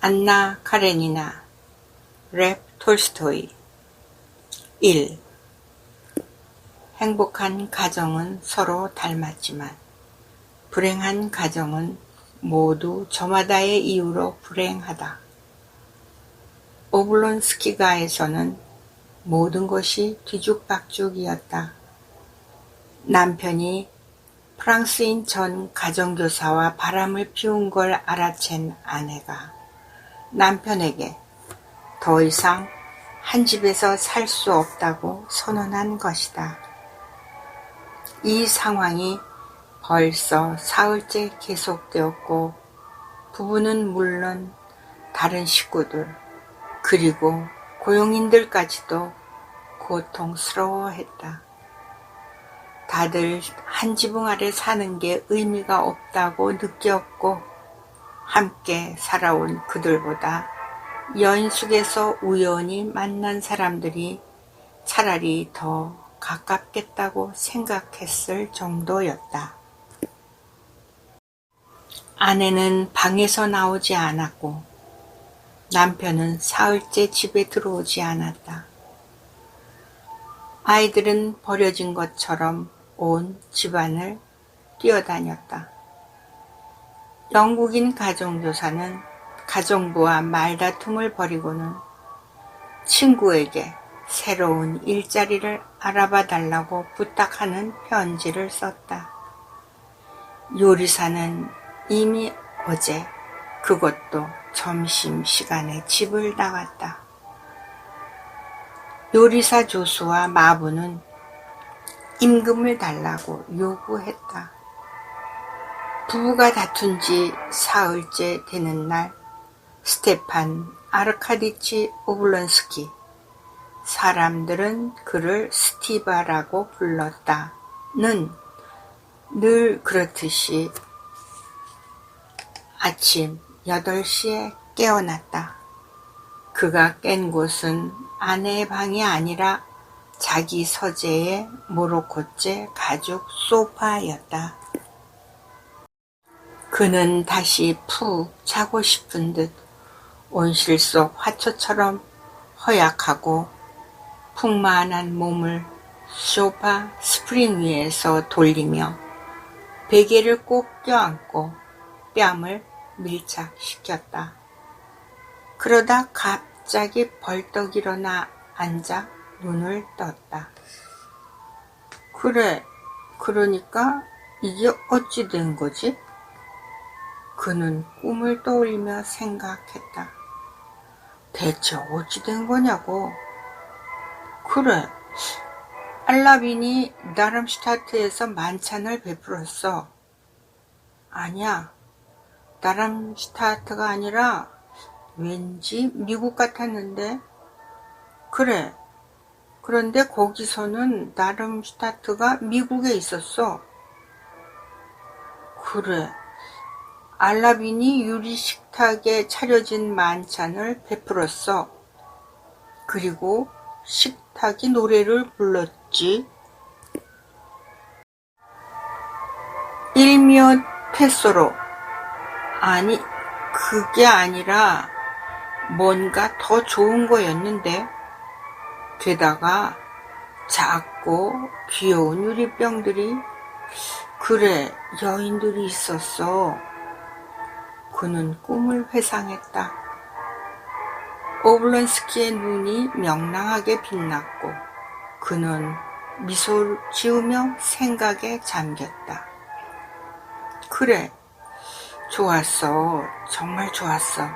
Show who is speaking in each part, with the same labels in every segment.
Speaker 1: 안나 카레니나, 레v 톨스토이. 1. 행복한 가정은 서로 닮았지만 불행한 가정은 모두 저마다의 이유로 불행하다. 오블론스키가에서는 모든 것이 뒤죽박죽이었다. 남편이 프랑스인 전 가정교사와 바람을 피운 걸 알아챈 아내가 남편에게 더 이상 한 집에서 살 수 없다고 선언한 것이다. 이 상황이 벌써 사흘째 계속되었고 부부는 물론 다른 식구들 그리고 고용인들까지도 고통스러워했다. 다들 한 지붕 아래 사는 게 의미가 없다고 느꼈고 함께 살아온 그들보다 여인 속에서 우연히 만난 사람들이 차라리 더 가깝겠다고 생각했을 정도였다. 아내는 방에서 나오지 않았고 남편은 사흘째 집에 들어오지 않았다. 아이들은 버려진 것처럼 온 집안을 뛰어다녔다. 영국인 가정교사는 가정부와 말다툼을 벌이고는 친구에게 새로운 일자리를 알아봐 달라고 부탁하는 편지를 썼다. 요리사는 이미 어제 그것도 점심시간에 집을 나갔다. 요리사 조수와 마부는 임금을 달라고 요구했다. 부부가 다툰 지 사흘째 되는 날 스테판 아르카디치 오블론스키, 사람들은 그를 스티바라고 불렀다는 늘 그렇듯이 아침 8시에 깨어났다. 그가 깬 곳은 아내의 방이 아니라 자기 서재의 모로코째 가죽 소파였다. 그는 다시 푹 자고 싶은 듯 온실 속 화초처럼 허약하고 풍만한 몸을 소파 스프링 위에서 돌리며 베개를 꼭 껴안고 뺨을 밀착시켰다. 그러다 갑자기 벌떡 일어나 앉아 눈을 떴다. 그래, 그러니까 이게 어찌 된 거지? 그는 꿈을 떠올리며 생각했다. 대체 어찌 된 거냐고. 그래, 알라빈이 다름슈타트에서 만찬을 베풀었어. 아니야, 다름슈타트가 아니라 왠지 미국 같았는데. 그래, 그런데 거기서는 다름슈타트가 미국에 있었어. 그래, 알라빈이 유리 식탁에 차려진 만찬을 베풀었어. 그리고 식탁이 노래를 불렀지. 일미오 테소로. 아니, 그게 아니라 뭔가 더 좋은 거였는데. 게다가 작고 귀여운 유리병들이. 그래, 여인들이 있었어. 그는 꿈을 회상했다. 오블론스키의 눈이 명랑하게 빛났고 그는 미소를 지으며 생각에 잠겼다. 그래, 좋았어. 정말 좋았어.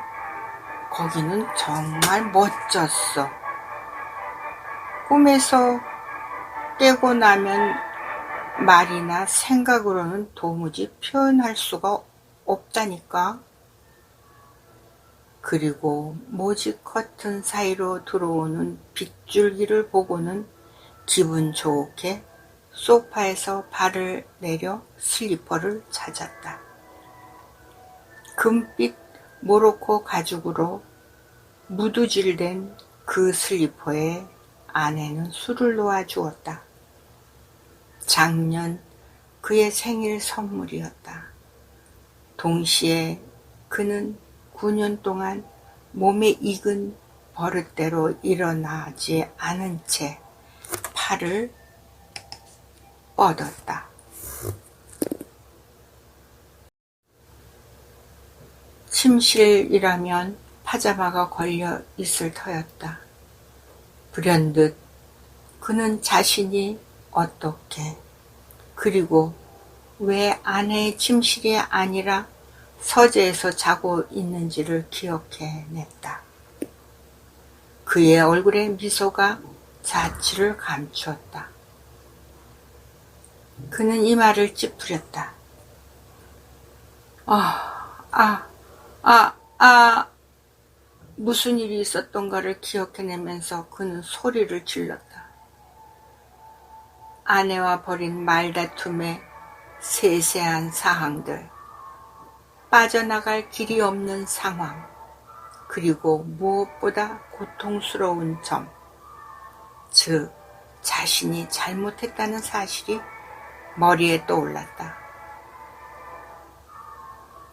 Speaker 1: 거기는 정말 멋졌어. 꿈에서 깨고 나면 말이나 생각으로는 도무지 표현할 수가 없다니까. 그리고 모지 커튼 사이로 들어오는 빗줄기를 보고는 기분 좋게 소파에서 발을 내려 슬리퍼를 찾았다. 금빛 모로코 가죽으로 무두질된 그 슬리퍼에 아내는 술을 놓아 주었다. 작년 그의 생일 선물이었다. 동시에 그는 9년 동안 몸에 익은 버릇대로 일어나지 않은 채 팔을 뻗었다. 침실이라면 파자마가 걸려 있을 터였다. 불현듯 그는 자신이 어떻게, 그리고 왜 아내의 침실이 아니라 서재에서 자고 있는지를 기억해냈다. 그의 얼굴에 미소가 자취를 감추었다. 그는 이마를 찌푸렸다. 무슨 일이 있었던가를 기억해내면서 그는 소리를 질렀다. 아내와 벌인 말다툼의 세세한 사항들, 빠져나갈 길이 없는 상황, 그리고 무엇보다 고통스러운 점, 즉 자신이 잘못했다는 사실이 머리에 떠올랐다.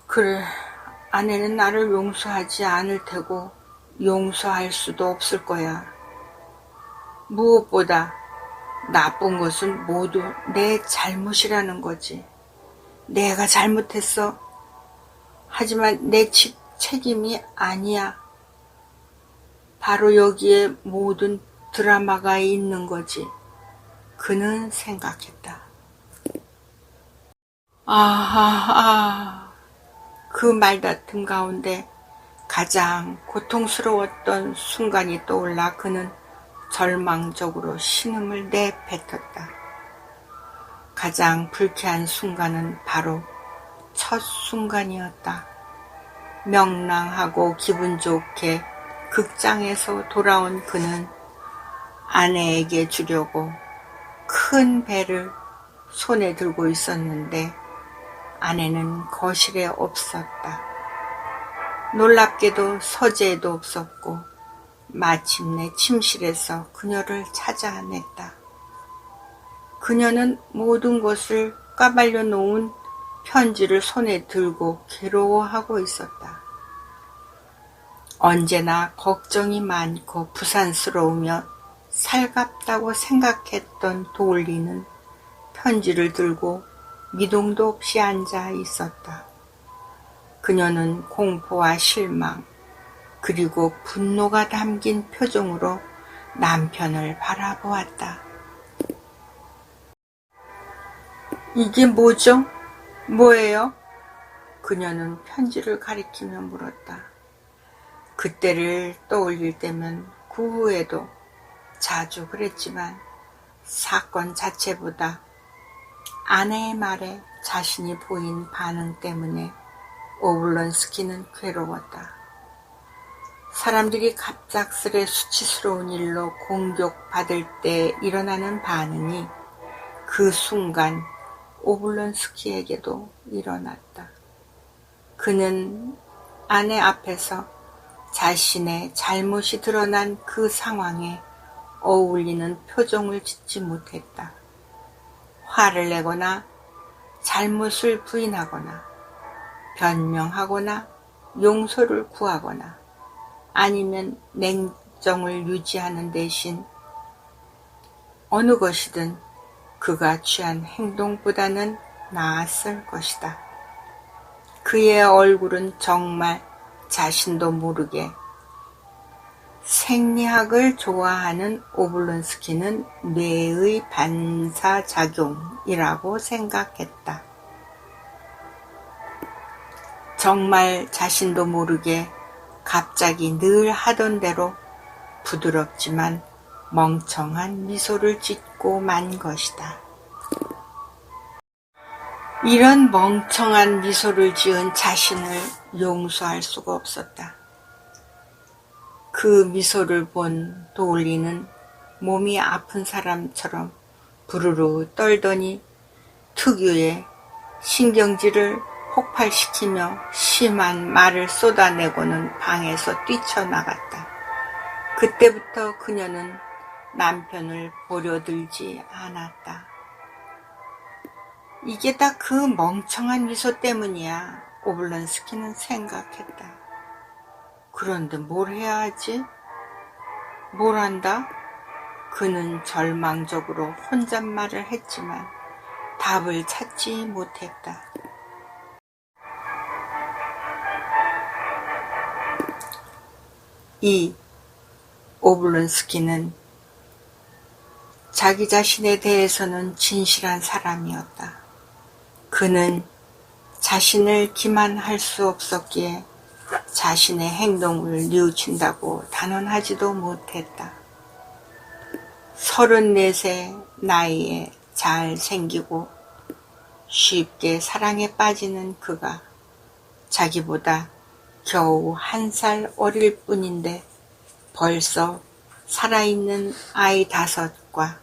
Speaker 1: 그래, 아내는 나를 용서하지 않을 테고 용서할 수도 없을 거야. 무엇보다 나쁜 것은 모두 내 잘못이라는 거지. 내가 잘못했어. 하지만 내 책임이 아니야. 바로 여기에 모든 드라마가 있는 거지. 그는 생각했다. 그 말다툼 가운데 가장 고통스러웠던 순간이 떠올라 그는 절망적으로 신음을 내뱉었다. 가장 불쾌한 순간은 바로 첫 순간이었다. 명랑하고 기분 좋게 극장에서 돌아온 그는 아내에게 주려고 큰 배를 손에 들고 있었는데 아내는 거실에 없었다. 놀랍게도 서재에도 없었고 마침내 침실에서 그녀를 찾아냈다. 그녀는 모든 것을 까발려 놓은 편지를 손에 들고 괴로워하고 있었다. 언제나 걱정이 많고 부산스러우며 살갑다고 생각했던 도울리는 편지를 들고 미동도 없이 앉아 있었다. 그녀는 공포와 실망, 그리고 분노가 담긴 표정으로 남편을 바라보았다. 이게 뭐죠? 뭐예요? 그녀는 편지를 가리키며 물었다. 그때를 떠올릴 때면 그 후에도 자주 그랬지만 사건 자체보다 아내의 말에 자신이 보인 반응 때문에 오블론스키는 괴로웠다. 사람들이 갑작스레 수치스러운 일로 공격받을 때 일어나는 반응이 그 순간 오블론스키에게도 일어났다. 그는 아내 앞에서 자신의 잘못이 드러난 그 상황에 어울리는 표정을 짓지 못했다. 화를 내거나 잘못을 부인하거나 변명하거나 용서를 구하거나 아니면 냉정을 유지하는 대신 어느 것이든 그가 취한 행동보다는 나았을 것이다. 그의 얼굴은 정말 자신도 모르게 생리학을 좋아하는 오블론스키는 뇌의 반사작용이라고 생각했다. 정말 자신도 모르게 갑자기 늘 하던 대로 부드럽지만 멍청한 미소를 짓고 만 것이다. 이런 멍청한 미소를 지은 자신을 용서할 수가 없었다. 그 미소를 본 도울리는 몸이 아픈 사람처럼 부르르 떨더니 특유의 신경질을 폭발시키며 심한 말을 쏟아내고는 방에서 뛰쳐나갔다. 그때부터 그녀는 남편을 보려들지 않았다. 이게 다 그 멍청한 미소 때문이야, 오블론스키는 생각했다. 그런데 뭘 해야 하지? 뭘 한다? 그는 절망적으로 혼잣말을 했지만 답을 찾지 못했다. 이 오블론스키는 자기 자신에 대해서는 진실한 사람이었다. 그는 자신을 기만할 수 없었기에 자신의 행동을 뉘우친다고 단언하지도 못했다. 34세 나이에 잘생기고 쉽게 사랑에 빠지는 그가 자기보다 겨우 1살 어릴 뿐인데 벌써 살아있는 아이 5과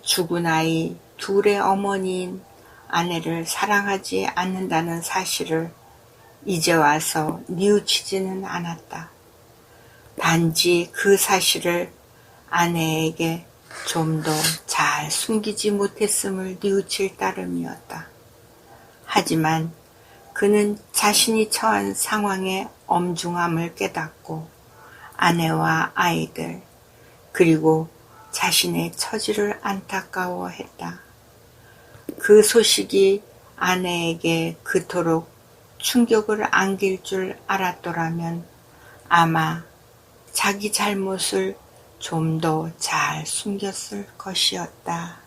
Speaker 1: 죽은 아이 2의 어머니인 아내를 사랑하지 않는다는 사실을 이제 와서 뉘우치지는 않았다. 단지 그 사실을 아내에게 좀 더 잘 숨기지 못했음을 뉘우칠 따름이었다. 하지만 그는 자신이 처한 상황의 엄중함을 깨닫고 아내와 아이들 그리고 자신의 처지를 안타까워했다. 그 소식이 아내에게 그토록 충격을 안길 줄 알았더라면 아마 자기 잘못을 좀 더 잘 숨겼을 것이었다.